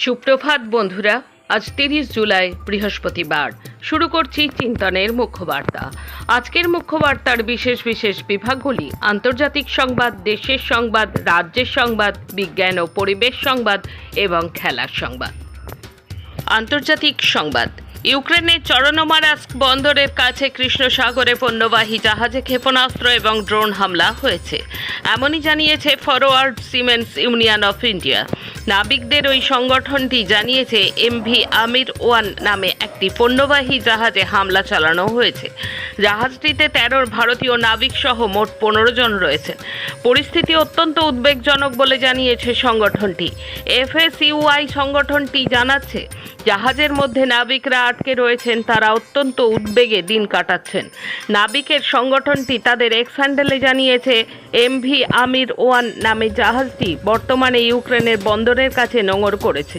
সুপ্রভাত বন্ধুরা, আজ 30 জুলাই বৃহস্পতিবার। শুরু করছি চিন্তনের মুখ্য বার্তা। আজকের মুখ্য বার্তার বিশেষ বিশেষ বিভাগগুলি: আন্তর্জাতিক সংবাদ, দেশের সংবাদ, রাজ্যের সংবাদ, বিজ্ঞান ও পরিবেশ সংবাদ এবং খেলার সংবাদ। আন্তর্জাতিক সংবাদ: ইউক্রেনের চরনোমারাস্ক বন্দরের কাছে কৃষ্ণ সাগরে পণ্যবাহী জাহাজে ক্ষেপণাস্ত্র এবং ড্রোন হামলা হয়েছে, এমনই জানিয়েছে Forward Seamen's Union of India. নাবিকদের ওই সংগঠনটি জানিয়েছে এমভি আমির 1 নামে একটি পণ্যবাহী জাহাজে হামলা চালানো হয়েছে। জাহাজটিতে 13 ভারতীয় নাবিক সহ মোট 15 জন রয়েছেন। পরিস্থিতি অত্যন্ত উদ্বেগজনক বলে জানিয়েছে সংগঠনটি। এফএসইউআই সংগঠনটি জানাচ্ছে, জাহাজের মধ্যে নাবিকরা আটকে রয়েছেন, তারা অত্যন্ত উদ্বেগে দিন কাটাচ্ছেন। নাবিকের সংগঠনটি তাদের এক্স হ্যান্ডেলে জানিয়েছে, এমভি আমির 1 নামে জাহাজটি বর্তমানে ইউক্রেনের বন্দরের কাছে নোঙর করেছে।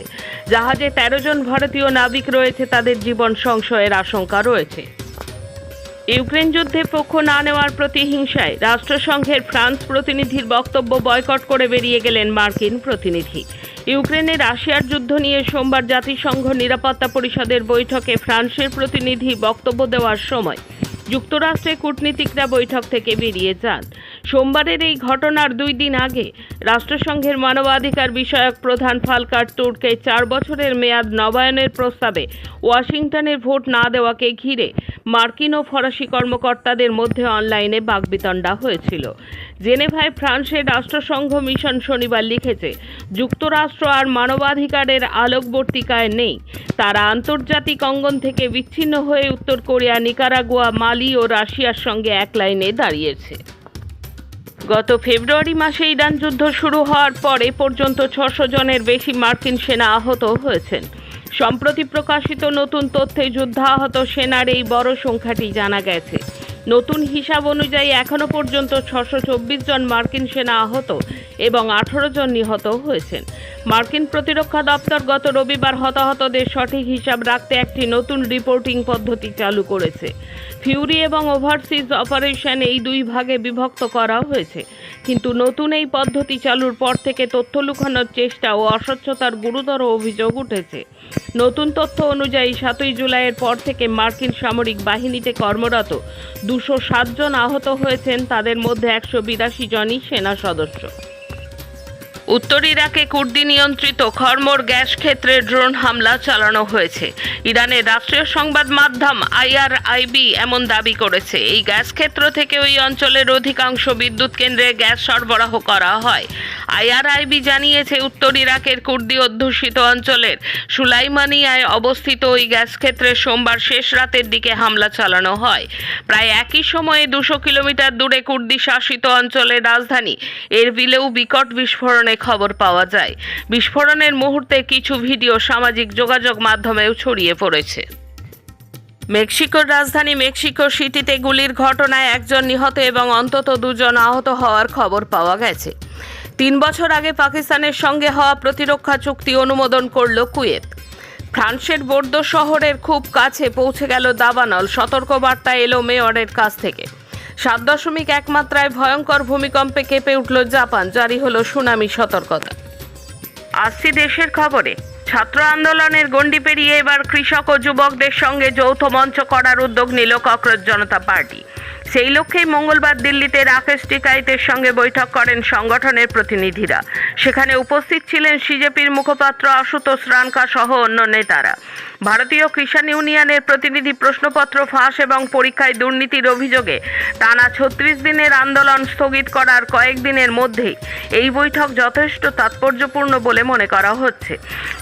জাহাজে 13 জন ভারতীয় নাবিক রয়েছে, তাদের জীবন সংশয়ের আশঙ্কা রয়েছে। ইউক্রেন যুদ্ধে পক্ষ না নেওয়ার প্রতিহিংসায় রাষ্ট্রসংঘের ফ্রান্স প্রতিনিধির বক্তব্য বয়কট করে বেরিয়ে গেলেন মার্কিন প্রতিনিধি। ইউক্রেনে রাশিয়ার যুদ্ধ নিয়ে সোমবার জাতিসংঘ নিরাপত্তা পরিষদের বৈঠকে ফ্রান্সের প্রতিনিধি বক্তব্য দেওয়ার সময় যুক্তরাষ্ট্রের কূটনীতিকরা বৈঠক থেকে বেরিয়ে যান। সোমবারের এই ঘটনার 2 দিন আগে রাষ্ট্রসংঘের মানবাধিকার বিষয়ক প্রধান ফলকার তুর্ককে 4 বছরের মেয়াদ নবায়নের প্রস্তাবে ওয়াশিংটনের ভোট না দেওয়াকে ঘিরে মার্কিন ও ফরাসি কর্মকর্তাদের মধ্যে অনলাইনে বাকবিতণ্ডা হয়েছিল। জেনেভায় ফ্রান্সের রাষ্ট্রসংঘ মিশন শনিবার লিখেছে, যুক্তরাষ্ট্র আর মানবাধিকারের আলোকবর্তিকায় নেই। তারা আন্তর্জাতিক অঙ্গন থেকে বিচ্ছিন্ন হয়ে উত্তর কোরিয়া, নিকারাগুয়া, মালি ও রাশিয়ার সঙ্গে এক লাইনে দাঁড়িয়েছে। গত ফেব্রুয়ারি মাসে ইরান যুদ্ধ শুরু হওয়ার পরে পর্যন্ত 600 জনের বেশি মার্কিন সেনা আহত হয়েছেন। সম্প্রতি প্রকাশিত নতুন তথ্যে যুদ্ধাহত সেনার এই বড় সংখ্যাটি জানা গেছে। নতুন হিসাব অনুযায়ী এখনও পর্যন্ত 624 জন মার্কিন সেনা আহত এবং 18 জন নিহত হয়েছেন। মার্কিন প্রতিরক্ষা দপ্তর গত রবিবার হতাহতদের সঠিক হিসাব রাখতে একটি নতুন রিপোর্টিং পদ্ধতি চালু করেছে। ফিউরি এবং ওভারসিজ অপারেশন এই 2 ভাগে বিভক্ত করা হয়েছে, কিন্তু নতুন এই পদ্ধতি চালুর পর থেকে তথ্য লুকানোর চেষ্টা ও অস্বচ্ছতার গুরুতর অভিযোগ উঠেছে। নতুন তথ্য অনুযায়ী 7ই জুলাইয়ের পর থেকে মার্কিন সামরিক বাহিনীতে কর্মরত 207 জন আহত হয়েছেন, তাদের মধ্যে 182 জনই সেনা সদস্য। উত্তর ইরাকে কুর্দি নিয়ন্ত্রিত খরমোর গ্যাস ক্ষেত্রে ড্রোন হামলা চালানো হয়েছে। ইরানের রাষ্ট্রীয় সংবাদ মাধ্যম IRIB এমন দাবি করেছে। এই গ্যাস ক্ষেত্র থেকে ওই অঞ্চলের অধিকাংশ বিদ্যুৎ কেন্দ্রে গ্যাস সরবরাহ করা হয়। IRIB জানিয়েছে, উত্তর ইরাকের কুর্দি অধ্যুষিত অঞ্চলের সুলাইমানিয়ায় অবস্থিত ওই গ্যাস ক্ষেত্রে সোমবার শেষ রাতের দিকে হামলা চালানো হয়। প্রায় একই সময়ে 200 কিলোমিটার দূরে কুর্দি শাসিত অঞ্চলের রাজধানী এরবিলেও বিকট বিস্ফোরণে খবর পাওয়া যায়। বিস্ফোরণের মুহূর্তে কিছু ভিডিও সামাজিক যোগাযোগ মাধ্যমেও ছড়িয়ে পড়েছে। মেক্সিকোর রাজধানী মেক্সিকো সিটিতে গুলির ঘটনায় 1 জন নিহত এবং অন্তত 2 জন আহত হওয়ার খবর পাওয়া গেছে। 3 বছর আগে পাকিস্তানের সঙ্গে হওয়া প্রতিরক্ষা চুক্তি অনুমোদন করল কুয়েত। ফ্রান্সের বোর্দো শহরের খুব কাছে পৌঁছে গেল দাবানল। সতর্কবার্তা এলো মেয়রের কাছ থেকে। 7.1 মাত্রায় ভয়ঙ্কর ভূমিকম্পে কেঁপে উঠল জাপান, জারি হলো সুনামি সতর্কতা। আসছি দেশের খবরে। ছাত্র আন্দোলনের গণ্ডি পেরিয়ে এবার কৃষক ও যুবকদের সঙ্গে যৌথ মঞ্চ করার উদ্যোগ নিল ককরোচ জনতা পার্টি। সেই লক্ষ্যেই মঙ্গলবার দিল্লিতে রাকেশ টিকাইতের সঙ্গে বৈঠক করেন সংগঠনের প্রতিনিধিরা। সেখানে উপস্থিত ছিলেন সিজেপির মুখপাত্র আশুতোষ রানকা সহ অন্য নেতারা। ভারতীয় কিষাণ ইউনিয়নের প্রতিনিধি প্রশ্নপত্র ফাঁস এবং পরীক্ষায় দুর্নীতির অভিযোগে টানা 36 দিনের আন্দোলন স্থগিত করার কয়েকদিনের মধ্যেই এই বৈঠক যথেষ্ট তাৎপর্যপূর্ণ বলে মনে করা হচ্ছে।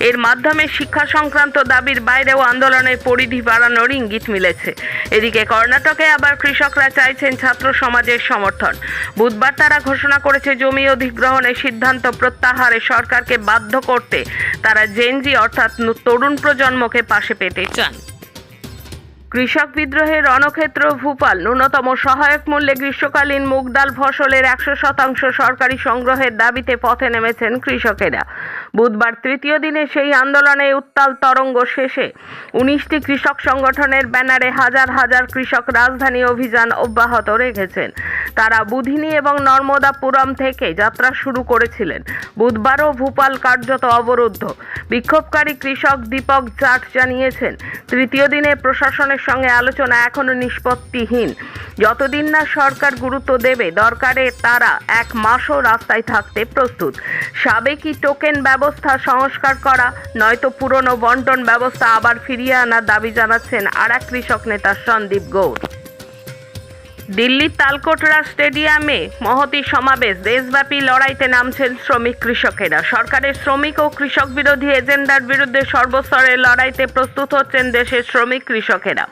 এর মাধ্যমে শিক্ষা সংক্রান্ত দাবির বাইরেও আন্দোলনের পরিধি বাড়ানোর ইঙ্গিত মিলেছে। এদিকে কর্ণাটকে আবার কৃষকরা চাইছেন ছাত্র সমাজের সমর্থন। বুধবার তারা ঘোষণা করেছে, জমি অধিগ্রহণের সিদ্ধান্ত প্রত্যাহারে সরকারকে বাধ্য করতে তারা জেনজি অর্থাৎ তরুণ প্রজন্মকে পাশে পেতে চান। কৃষক বিদ্রোহের রণক্ষেত্র ভূপাল। ন্যূনতম সহায়ক মূল্যে গ্রীষ্মকালীন মুগ ডাল ফসলের 100% সরকারি সংগ্রহের দাবিতে পথে নেমেছেন কৃষকেরা। বুধবার তৃতীয় দিনে সেই আন্দোলনে উত্তাল তরঙ্গ শেষে 19টি কৃষক সংগঠনের ব্যানারে হাজার হাজার কৃষক রাজধানী অভিযান অব্যাহত রেখেছেন। তারা বুধিনী এবং নর্মদাপুরম থেকে যাত্রা শুরু করেছিলেন। বুধবারও ভূপাল কার্যত অবরুদ্ধ। বিক্ষোভকারী কৃষক দীপক জাট জানিয়েছেন, তৃতীয় দিনে প্রশাসনের সঙ্গে আলোচনা এখনো নিষ্পত্তিহীন। যতদিন না সরকার গুরুত্ব দেবে, দরকারে তারা 1 মাসও রাস্তায় থাকতে প্রস্তুত। সাবেকি টোকেন ব্যবস্থা সংস্কার করা, নয়তো পুরনো বন্টন ব্যবস্থা আবার ফিরিয়ে আনার দাবি জানাচ্ছেন আরেক কৃষক নেতা সন্দীপ গৌড়। দিল্লির তালকোটরা স্টেডিয়ামে মহতী সমাবেশ, দেশব্যাপী লড়াইতে নামছেন শ্রমিক কৃষকেরা। সরকারের শ্রমিক ও কৃষক বিরোধী এজেন্ডার বিরুদ্ধে সর্বস্তরের লড়াইতে প্রস্তুত হচ্ছেন দেশের শ্রমিক কৃষকেরা।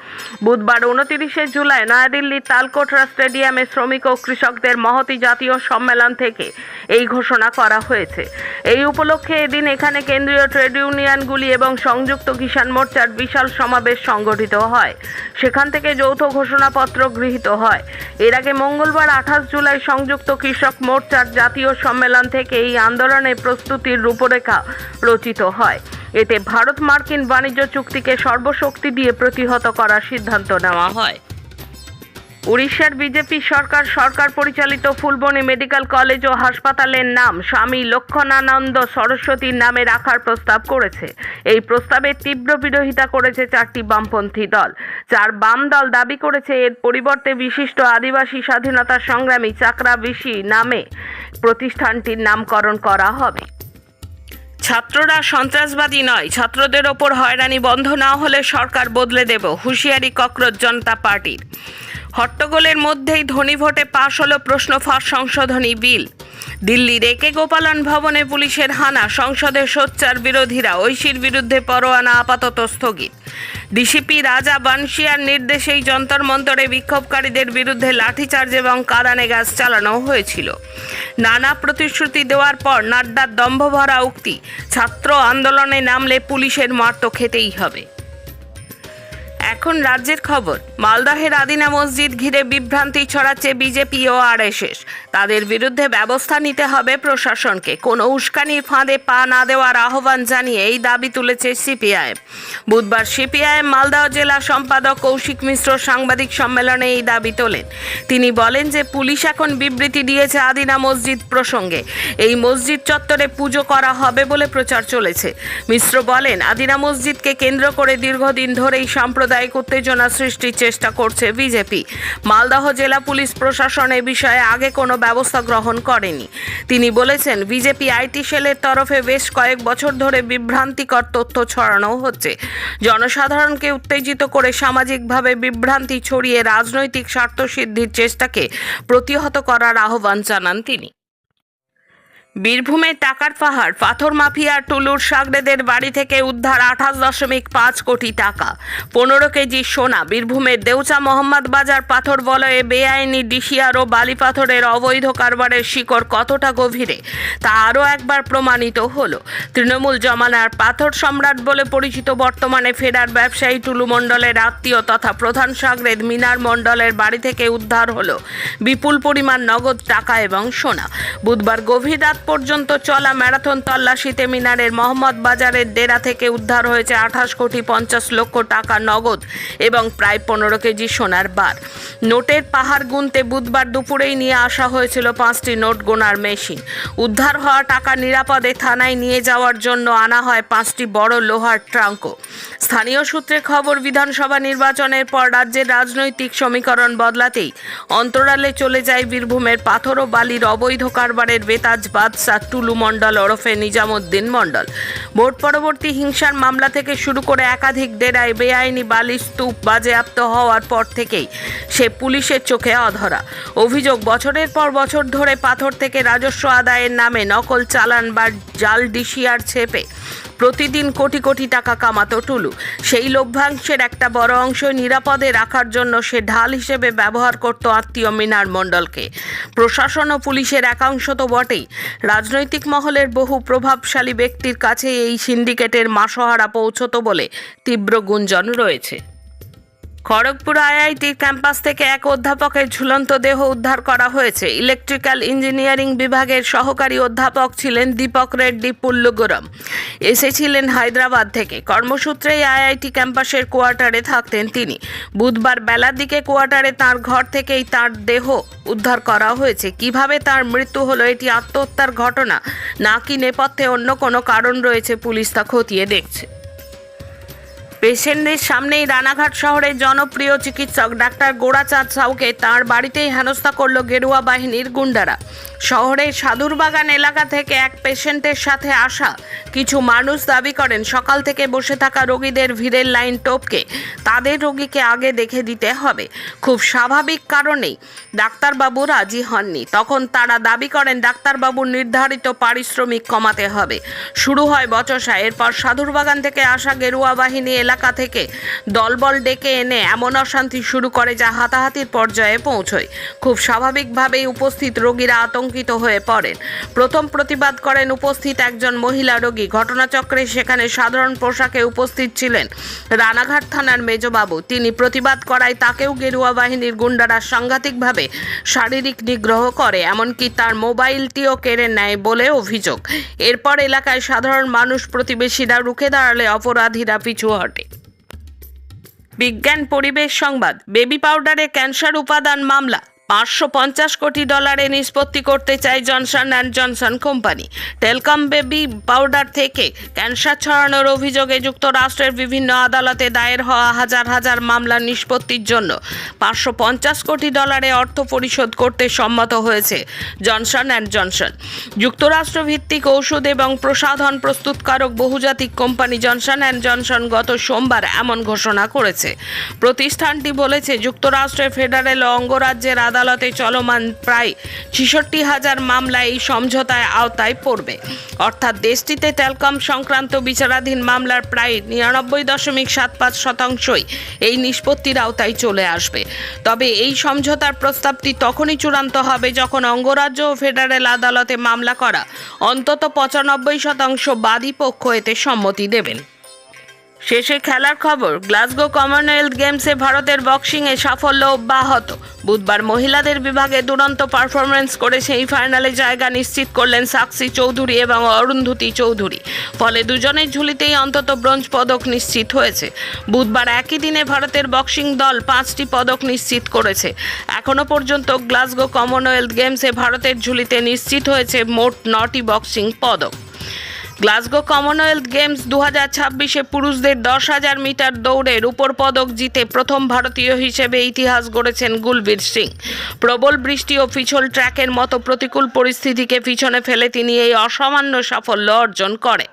বুধবার 29শে জুলাই নয়াদিল্লির তালকোটরা স্টেডিয়ামে শ্রমিক ও কৃষকদের মহতী জাতীয় সম্মেলন থেকে এই ঘোষণা করা হয়েছে। এই উপলক্ষে এদিন এখানে কেন্দ্রীয় ট্রেড ইউনিয়নগুলি এবং সংযুক্ত কিষাণ মোর্চার বিশাল সমাবেশ সংগঠিত হয়। সেখান থেকে যৌথ ঘোষণাপত্র গৃহীত হয়। এর আগে মঙ্গলবার 28 জুলাই সংযুক্ত কৃষক মোর্চার জাতীয় সম্মেলন থেকে এই আন্দোলনের প্রস্তুতির রূপরেখা রচিত হয়। এতে ভারত মার্কিন বাণিজ্য চুক্তিকে সর্বশক্তি দিয়ে প্রতিহত করার সিদ্ধান্ত নেওয়া হয়। উড়িষ্যার বিজেপি সরকার পরিচালিত ফুলবনী মেডিকেল কলেজ ও হাসপাতালের নাম স্বামী লক্ষ্মণানন্দ সরস্বতীর নামে রাখার প্রস্তাব করেছে। এই প্রস্তাবের তীব্র বিরোধিতা করেছে 4টি বামপন্থী দল। 4 বাম দল দাবি করেছে এর পরিবর্তে বিশিষ্ট আদিবাসী স্বাধীনতা সংগ্রামী চাকরা বিশি নামে প্রতিষ্ঠানটির নামকরণ করা হবে। ছাত্ররা সন্ত্রাসবাদী নয়, ছাত্রদের ওপর হয়রানি বন্ধ না হলে সরকার বদলে দেব, হুঁশিয়ারি ককরোচ জনতা পার্টির। হট্টগোলের মধ্যেই ধ্বনি ভোটে পাশ হলো প্রশ্ন ফাঁস সংশোধনী বিল। দিল্লির একে গোপালন ভবনে পুলিশের হানা, সংসদে সোচ্চার বিরোধীরা, ঐশীর বিরুদ্ধে পরোয়ানা আপাতত স্থগিত। ডিসিপি রাজা বানশিয়ার নির্দেশেই যন্তর মন্তরে বিক্ষোভকারীদের বিরুদ্ধে লাঠিচার্জ এবং কাঁদানে গ্যাস চালানো হয়েছিল। নানা প্রতিশ্রুতি দেওয়ার পর নাড্ডার দম্ভভরা উক্তি, ছাত্র আন্দোলনে নামলে পুলিশের মার তো খেতেই হবে। এখন রাজ্যের খবর। মালদহের আদিনা মসজিদ ঘিরে বিভ্রান্তি ছড়াচ্ছে বিজেপি ও আরএসএস। তাদের বিরুদ্ধে ব্যবস্থা নিতে হবে প্রশাসনকে। কোনো উস্কানির ফাঁদে পা না দেওয়ার আহ্বান জানিয়ে এই দাবি তুলেছে সিপিআইএম। বুধবার সিপিআইএম মালদহ জেলা সম্পাদক কৌশিক মিশ্র সাংবাদিক সম্মেলনে এই দাবি তোলেন। তিনি বলেন যে পুলিশ এখন বিবৃতি দিয়েছে আদিনা মসজিদ প্রসঙ্গে। এই মসজিদ চত্বরে পুজো করা হবে বলে প্রচার চলেছে। মিশ্র বলেন, আদিনা মসজিদকে কেন্দ্র করে দীর্ঘদিন ধরেই সাম্প্রদায়িক উত্তেজনা সৃষ্টির চেষ্টা করছে বিজেপি। মালদহ জেলা পুলিশ প্রশাসন এ বিষয়ে আগে কোনো ব্যবস্থা গ্রহণ করেনি। তিনি বলেছেন, বিজেপি আইটি সেলের তরফে বেশ কয়েক বছর ধরে বিভ্রান্তিকর তথ্য ছড়ানো হচ্ছে। জনসাধারণকে উত্তেজিত করে সামাজিকভাবে বিভ্রান্তি ছড়িয়ে রাজনৈতিক স্বার্থসিদ্ধির চেষ্টাকে প্রতিহত করার আহ্বান জানান তিনি। বীরভূমে টাকার পাহাড়, পাথর মাফিয়া টুলুর সাগরেদের বাড়ি থেকে উদ্ধার 28.5 কোটি টাকা, 15 কেজি সোনা। বীরভূমের দেউচা মোহাম্মদ বাজার পাথর বলয়ে বেআইনি ডিসিআর ও বালি পাথরের অবৈধ কারবারের শিকড় কতটা গভীরে তা আরও একবার প্রমাণিত হলো। তৃণমূল জমানার পাথর সম্রাট বলে পরিচিত বর্তমানে ফেরার ব্যবসায়ী টুলু মণ্ডলের আত্মীয় তথা প্রধান সাগরেদ মিনার মণ্ডলের বাড়ি থেকে উদ্ধার হলো বিপুল পরিমাণ নগদ টাকা এবং সোনা। বুধবার গভীর রাত পর্যন্ত চলা ম্যারাথন তল্লাশিতে মিনারের মোহাম্মদ বাজারের ডেরা থেকে উদ্ধার হয়েছে 28,50,00,000 টাকা নগদ এবং প্রায় 15 কেজি সোনার বার। নোটের পাহাড় গুনতে বুধবার দুপুরেই নিয়ে আসা হয়েছিল 5টি নোট গোনার মেশিন। উদ্ধার হওয়া টাকা নিরাপদে থানায় নিয়ে যাওয়ার জন্য আনা হয় 5টি বড় লোহার ট্রাঙ্কও। স্থানীয় সূত্রে খবর, বিধানসভা নির্বাচনের পর রাজ্যের রাজনৈতিক সমীকরণ বদলাতেই অন্তরালে চলে যায় বীরভূমের পাথর ও বালির অবৈধ কারবারের বেতাজ বাদশা টুলু মণ্ডল ওরফে নিজামুদ্দিন মণ্ডল। ভোট পরবর্তী হিংসার মামলা থেকে শুরু করে একাধিক ডেরায় বেআইনি বালি স্তূপ বাজেয়াপ্ত হওয়ার পর থেকেই সে পুলিশের চোখে অধরা। অভিযোগ, বছরের পর বছর ধরে পাথর থেকে রাজস্ব আদায়ের নামে নকল চালান বা জাল ডিসিআর ছেপে প্রতিদিন কোটি কোটি টাকা কামাতো টুলু। সেই লভ্যাংশের একটা বড় অংশ নিরাপদে রাখার জন্য সে ঢাল হিসেবে ব্যবহার করত আত্মীয় মিনার মণ্ডলকে। প্রশাসন ও পুলিশের একাংশ তো বটেই, রাজনৈতিক মহলের বহু প্রভাবশালী ব্যক্তির কাছে এই সিন্ডিকেটের মাসোহারা পৌঁছত বলে তীব্র গুঞ্জন রয়েছে। খড়গপুর আইআইটির ক্যাম্পাস থেকে এক অধ্যাপকের ঝুলন্ত দেহ উদ্ধার করা হয়েছে। ইলেকট্রিক্যাল ইঞ্জিনিয়ারিং বিভাগের সহকারী অধ্যাপক ছিলেন দীপক রেড্ডি পুল্লুগুরম। এসেছিলেন হায়দ্রাবাদ থেকে। কর্মসূত্রেই আইআইটি ক্যাম্পাসের কোয়ার্টারে থাকতেন তিনি। বুধবার বেলার দিকে কোয়ার্টারে তার ঘর থেকেই তার দেহ উদ্ধার করা হয়েছে। কিভাবে তার মৃত্যু হলো, এটি আত্মহত্যার ঘটনা নাকি নেপথ্যে অন্য কোনো কারণ রয়েছে, পুলিশ তা খতিয়ে দেখছে। পেশেন্টদের সামনেই রানাঘাট শহরের জনপ্রিয় চিকিৎসক ডাক্তার গোড়াচাঁদ সাউকে তাঁর বাড়িতেই হেনস্থা করল গেরুয়া বাহিনীর গুন্ডারা। শহরের সাধুরবাগান এলাকা থেকে এক পেশেন্টের সাথে আসা কিছু মানুষ দাবি করেন সকাল থেকে বসে থাকা রোগীদের ভিড়ের লাইন টপকে তাদের রোগীকে আগে দেখে দিতে হবে। খুব স্বাভাবিক কারণেই ডাক্তারবাবু রাজি হননি। তখন তারা দাবি করেন ডাক্তারবাবুর নির্ধারিত পারিশ্রমিক কমাতে হবে। শুরু হয় বচসা। এরপর সাধুরবাগান থেকে আসা গেরুয়া বাহিনী এলাকা থেকে দলবল ডেকে এনে এমন অশান্তি শুরু করে যা হাতাহাতির পর্যায়ে পৌঁছয়। খুব স্বাভাবিকভাবেই উপস্থিত রোগীরা আতঙ্কিত হয়ে পড়েন। প্রথম প্রতিবাদ করেন উপস্থিত একজন মহিলা রোগী। ঘটনাচক্রে সেখানে সাধারণ পোশাকে উপস্থিত ছিলেন রানাঘাট থানার মেজবাবু। তিনি প্রতিবাদ করায় তাকেও গেরুয়া বাহিনীর গুন্ডারা সাংঘাতিকভাবে শারীরিক নিগ্রহ করে, এমনকি তার মোবাইলটিও কেড়ে নেয় বলে অভিযোগ। এরপর এলাকায় সাধারণ মানুষ প্রতিবেশীরা রুখে দাঁড়ালে অপরাধীরা পিছু হটে। বিজ্ঞান পরিবেশ সংবাদ। বেবি পাউডারে ক্যান্সার উপাদান মামলা। $550 কোটি নিষ্পত্তি করতে চায় Johnson and Johnson company. Talcum baby powder থেকে ক্যান্সার ছড়ানোর অভিযোগে যুক্তরাষ্ট্রের বিভিন্ন আদালতে দায়ের হওয়া হাজার হাজার মামলার নিষ্পত্তির জন্য $550 কোটি অর্থ পরিশোধ করতে সম্মত হয়েছে জনসন অ্যান্ড জনসন। যুক্তরাষ্ট্রভিত্তিক ঔষধ এবং প্রসাধন প্রস্তুতকারক বহুজাতিক কোম্পানি জনসন অ্যান্ড জনসন গত সোমবার এমন ঘোষণা করেছে। প্রতিষ্ঠানটি বলেছে যুক্তরাষ্ট্রের ফেডারেল অঙ্গরাজ্যের আদালতে চলমান প্রায় 66,000 মামলা এই সমঝোতার আওতায় পড়বে। অর্থাৎ দেশটিতে টেলকম সংক্রান্ত বিচারাধীন মামলার প্রায় 99.75% এই নিষ্পত্তির আওতায় চলে আসবে। তবে এই সমঝোতার প্রস্তাবটি তখনই চূড়ান্ত হবে যখন অঙ্গরাজ্য ও ফেডারেল আদালতে মামলা করা অন্তত 95% বাদী পক্ষ এতে সম্মতি দেবেন। শেষে খেলার খবর। গ্লাসগো কমনওয়েলথ গেমসে ভারতের বক্সিংয়ে সাফল্য অব্যাহত। বুধবার মহিলাদের বিভাগে দুরন্ত পারফরমেন্স করে সেমিফাইনালে জায়গা নিশ্চিত করলেন সাক্ষী চৌধুরী এবং অরুন্ধতী চৌধুরী। ফলে দুজনের ঝুলিতেই অন্তত ব্রোঞ্জ পদক নিশ্চিত হয়েছে। বুধবার একই দিনে ভারতের বক্সিং দল 5টি পদক নিশ্চিত করেছে। এখনও পর্যন্ত গ্লাসগো কমনওয়েলথ গেমসে ভারতের ঝুলিতে নিশ্চিত হয়েছে মোট 9টি বক্সিং পদক। গ্লাসগো কমনওয়েলথ গেমস 2026-এ পুরুষদের 10,000 মিটার দৌড়ে রূপোর পদক জিতে প্রথম ভারতীয় হিসেবে ইতিহাস গড়েছেন গুলবীর সিং। প্রবল বৃষ্টি ও পিছল ট্র্যাকের মতো প্রতিকূল পরিস্থিতিকে পিছনে ফেলে তিনি এই অসামান্য সাফল্য অর্জন করেন।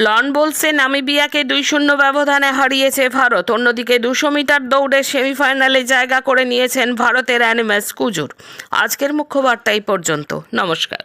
লন বোলসে নামিবিয়াকে 2-0 ব্যবধানে হারিয়েছে ভারত। অন্যদিকে 200 মিটার দৌড়ে সেমিফাইনালে জায়গা করে নিয়েছেন ভারতের অ্যানিমাস কুজুর। আজকের মুখ্য বার্তা এই পর্যন্ত। নমস্কার।